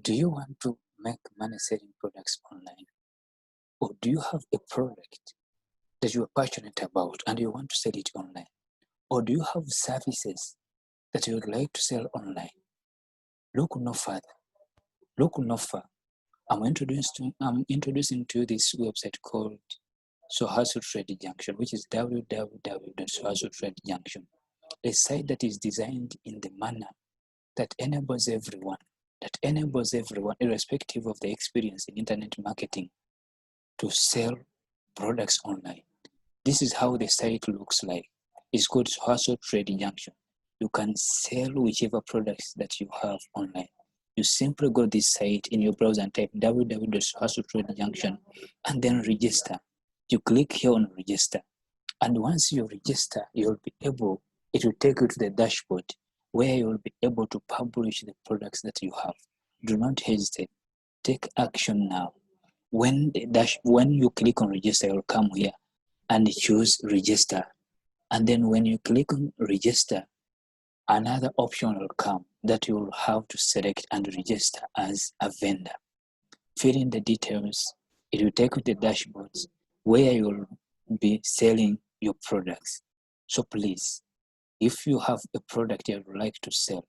Do you want to make money selling products online? Or do you have a product that you are passionate about and you want to sell it online? Or do you have services that you would like to sell online? Look no further. Look no far. I'm introducing to you this website called Hustle Trade Junction, which is www.hustletrade junction, a site that is designed in the manner that enables everyone, irrespective of the experience in internet marketing, to sell products online. This is how the site looks like. It's called Hustle Trade Junction. You can sell whichever products that you have online. You simply go to this site in your browser and type www.hustletradejunction and then register. You click here on register. And once you register, it will take you to the dashboard where you will be able to publish the products that you have. Do not hesitate. Take action now. When you click on register, you'll come here and choose register. And then when you click on register, another option will come that you will have to select and register as a vendor. Fill in the details. It will take you to the dashboards where you will be selling your products. So please, if you have a product you would like to sell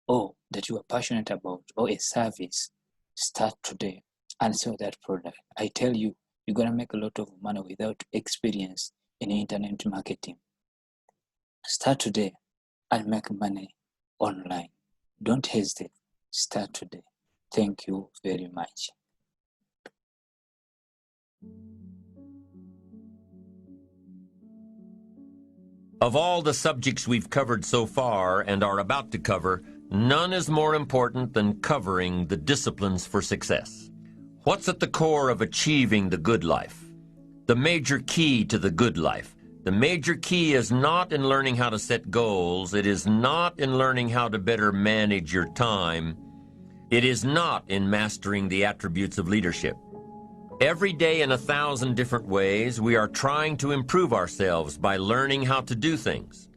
or that you are passionate about or a service, start today and sell that product. I tell you, you're going to make a lot of money without experience in internet marketing. Start today and make money online. Don't hesitate. Start today. Thank you very much. Of all the subjects we've covered so far and are about to cover, none is more important than covering the disciplines for success. What's at the core of achieving the good life? The major key to the good life. The major key is not in learning how to set goals. It is not in learning how to better manage your time. It is not in mastering the attributes of leadership. Every day in 1,000 different ways, we are trying to improve ourselves by learning how to do things.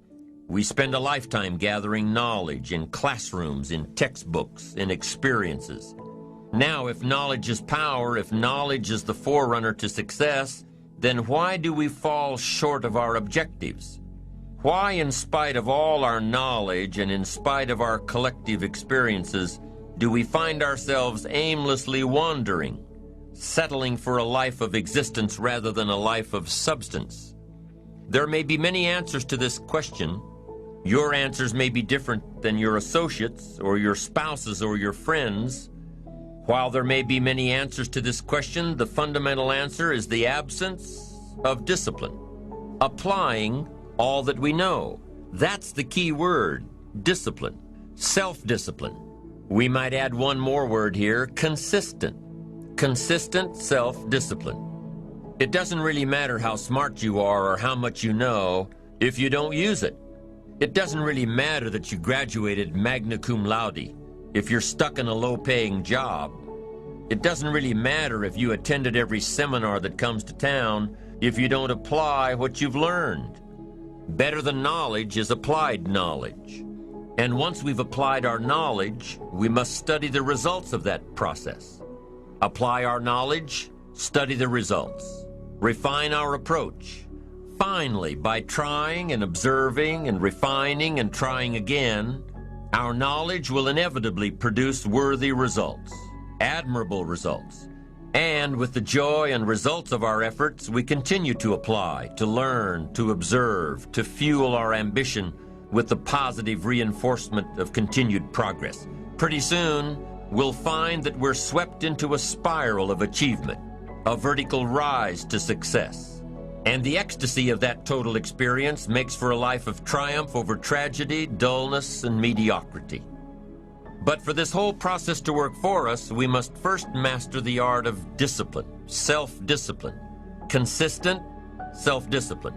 We spend a lifetime gathering knowledge in classrooms, in textbooks, in experiences. Now, if knowledge is power, if knowledge is the forerunner to success, then why do we fall short of our objectives? Why, in spite of all our knowledge and in spite of our collective experiences, do we find ourselves aimlessly wandering, settling for a life of existence rather than a life of substance? There may be many answers to this question. Your answers may be different than your associates or your spouses or your friends. While there may be many answers to this question, the fundamental answer is the absence of discipline. Applying all that we know. That's the key word, discipline, self-discipline. We might add one more word here, consistent. Consistent self-discipline. It doesn't really matter how smart you are or how much you know if you don't use it. It doesn't really matter that you graduated magna cum laude if you're stuck in a low-paying job. It doesn't really matter if you attended every seminar that comes to town if you don't apply what you've learned. Better than knowledge is applied knowledge. And once we've applied our knowledge, we must study the results of that process. Apply our knowledge, study the results. Refine our approach. Finally, by trying and observing and refining and trying again, our knowledge will inevitably produce worthy results, admirable results. And with the joy and results of our efforts, we continue to apply, to learn, to observe, to fuel our ambition with the positive reinforcement of continued progress. Pretty soon, we'll find that we're swept into a spiral of achievement, a vertical rise to success. And the ecstasy of that total experience makes for a life of triumph over tragedy, dullness, and mediocrity. But for this whole process to work for us, we must first master the art of discipline, self-discipline, consistent self-discipline.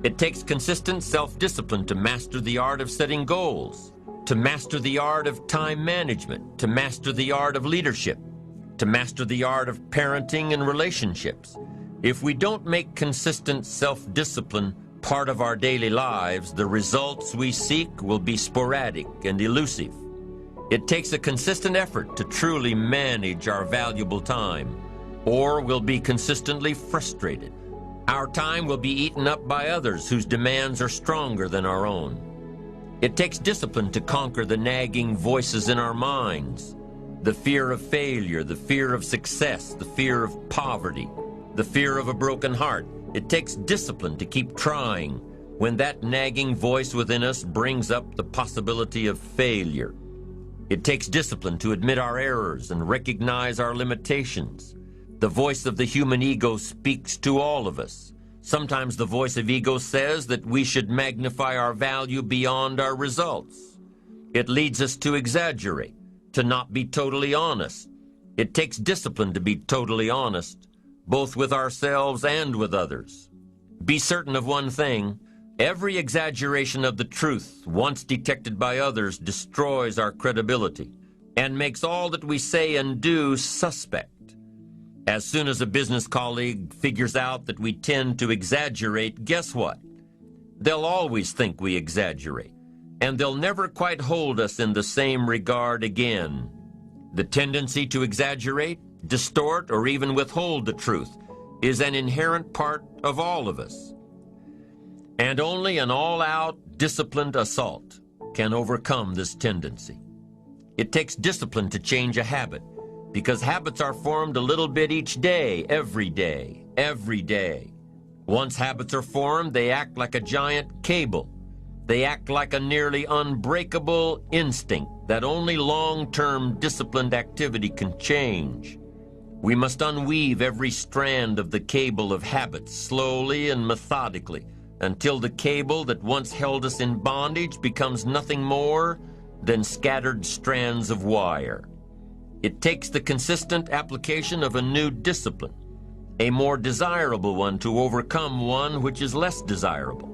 It takes consistent self-discipline to master the art of setting goals, to master the art of time management, to master the art of leadership, to master the art of parenting and relationships. If we don't make consistent self-discipline part of our daily lives, the results we seek will be sporadic and elusive. It takes a consistent effort to truly manage our valuable time, or we'll be consistently frustrated. Our time will be eaten up by others whose demands are stronger than our own. It takes discipline to conquer the nagging voices in our minds, the fear of failure, the fear of success, the fear of poverty, the fear of a broken heart. It takes discipline to keep trying when that nagging voice within us brings up the possibility of failure. It takes discipline to admit our errors and recognize our limitations. The voice of the human ego speaks to all of us. Sometimes the voice of ego says that we should magnify our value beyond our results. It leads us to exaggerate, to not be totally honest. It takes discipline to be totally honest, both with ourselves and with others. Be certain of one thing: every exaggeration of the truth, once detected by others, destroys our credibility and makes all that we say and do suspect. As soon as a business colleague figures out that we tend to exaggerate, guess what? They'll always think we exaggerate, and they'll never quite hold us in the same regard again. The tendency to exaggerate, distort, or even withhold the truth is an inherent part of all of us. And only an all-out, disciplined assault can overcome this tendency. It takes discipline to change a habit, because habits are formed a little bit each day, every day, every day. Once habits are formed, they act like a giant cable. They act like a nearly unbreakable instinct that only long-term disciplined activity can change. We must unweave every strand of the cable of habits slowly and methodically until the cable that once held us in bondage becomes nothing more than scattered strands of wire. It takes the consistent application of a new discipline, a more desirable one, to overcome one which is less desirable.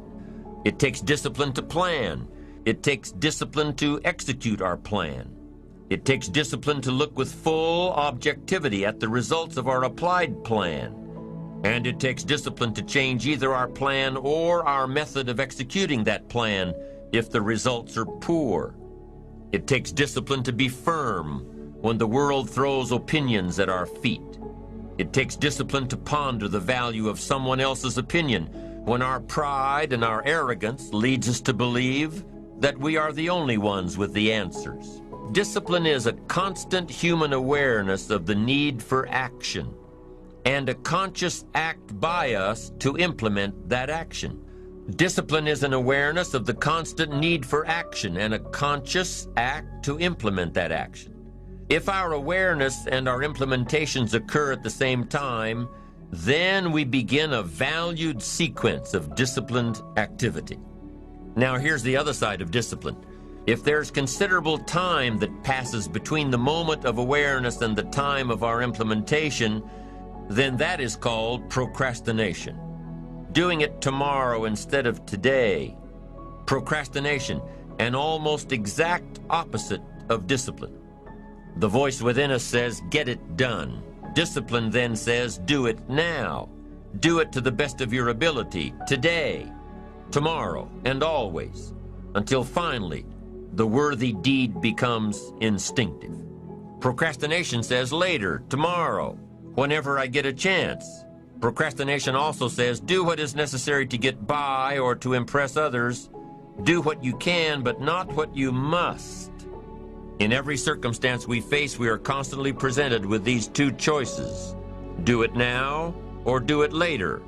It takes discipline to plan. It takes discipline to execute our plan. It takes discipline to look with full objectivity at the results of our applied plan. And it takes discipline to change either our plan or our method of executing that plan if the results are poor. It takes discipline to be firm when the world throws opinions at our feet. It takes discipline to ponder the value of someone else's opinion when our pride and our arrogance leads us to believe that we are the only ones with the answers. Discipline is a constant human awareness of the need for action and a conscious act by us to implement that action. Discipline is an awareness of the constant need for action and a conscious act to implement that action. If our awareness and our implementations occur at the same time, then we begin a valued sequence of disciplined activity. Now here's the other side of discipline. If there's considerable time that passes between the moment of awareness and the time of our implementation, then that is called procrastination. Doing it tomorrow instead of today. Procrastination, an almost exact opposite of discipline. The voice within us says, get it done. Discipline then says, do it now. Do it to the best of your ability, today, tomorrow, and always, until finally the worthy deed becomes instinctive. Procrastination says later, tomorrow, whenever I get a chance. Procrastination also says, do what is necessary to get by or to impress others. Do what you can, but not what you must. In every circumstance we face, we are constantly presented with these two choices: do it now or do it later,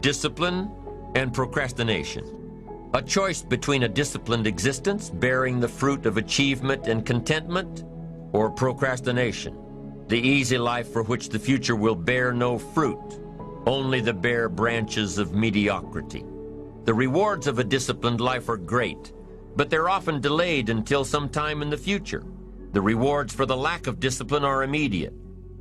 discipline and procrastination. A choice between a disciplined existence bearing the fruit of achievement and contentment, or procrastination, the easy life for which the future will bear no fruit, only the bare branches of mediocrity. The rewards of a disciplined life are great, but they're often delayed until some time in the future. The rewards for the lack of discipline are immediate,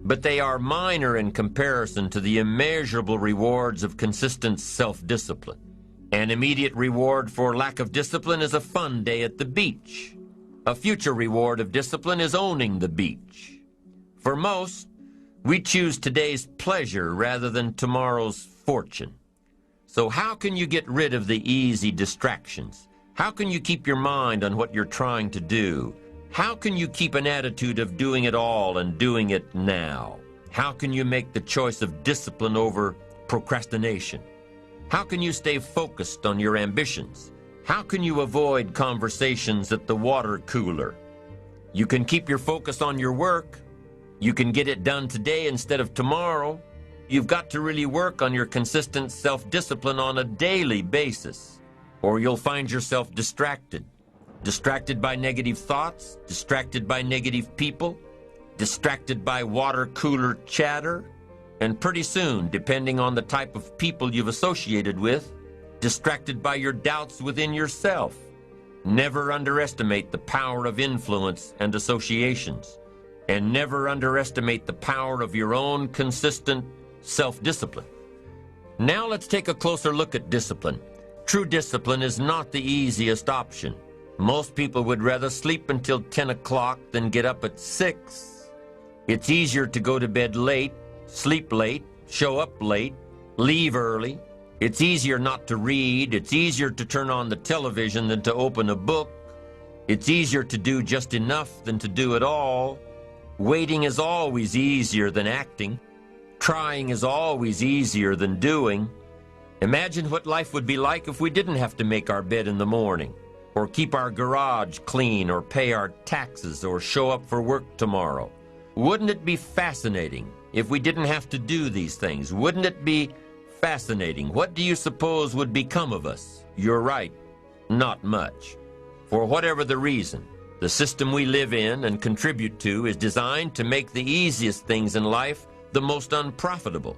but they are minor in comparison to the immeasurable rewards of consistent self-discipline. An immediate reward for lack of discipline is a fun day at the beach. A future reward of discipline is owning the beach. For most, we choose today's pleasure rather than tomorrow's fortune. So how can you get rid of the easy distractions? How can you keep your mind on what you're trying to do? How can you keep an attitude of doing it all and doing it now? How can you make the choice of discipline over procrastination? How can you stay focused on your ambitions? How can you avoid conversations at the water cooler? You can keep your focus on your work. You can get it done today instead of tomorrow. You've got to really work on your consistent self-discipline on a daily basis, or you'll find yourself distracted. Distracted by negative thoughts, distracted by negative people, distracted by water cooler chatter, and pretty soon, depending on the type of people you've associated with, distracted by your doubts within yourself. Never underestimate the power of influence and associations, and never underestimate the power of your own consistent self-discipline. Now let's take a closer look at discipline. True discipline is not the easiest option. Most people would rather sleep until 10 o'clock than get up at 6. It's easier to go to bed late, sleep late, show up late, leave early. It's easier not to read. It's easier to turn on the television than to open a book. It's easier to do just enough than to do it all. Waiting is always easier than acting. Trying is always easier than doing. Imagine what life would be like if we didn't have to make our bed in the morning, or keep our garage clean, or pay our taxes, or show up for work tomorrow. Wouldn't it be fascinating if we didn't have to do these things? Wouldn't it be fascinating? What do you suppose would become of us? You're right, not much. For whatever the reason, the system we live in and contribute to is designed to make the easiest things in life the most unprofitable.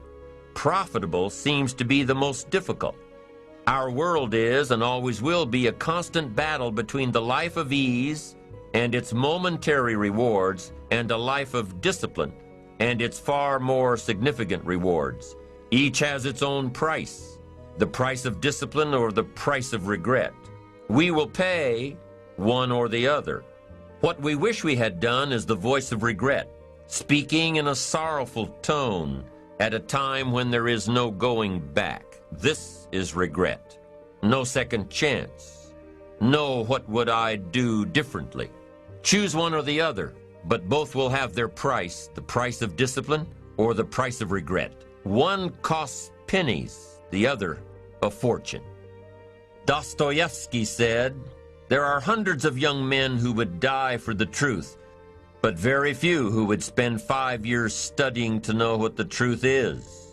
Profitable seems to be the most difficult. Our world is and always will be a constant battle between the life of ease and its momentary rewards and a life of discipline and its far more significant rewards. Each has its own price, the price of discipline or the price of regret. We will pay one or the other. What we wish we had done is the voice of regret, speaking in a sorrowful tone at a time when there is no going back. This is regret. No second chance. No what would I do differently. Choose one or the other, but both will have their price, the price of discipline or the price of regret. One costs pennies, the other a fortune. Dostoevsky said, "There are hundreds of young men who would die for the truth, but very few who would spend 5 years studying to know what the truth is."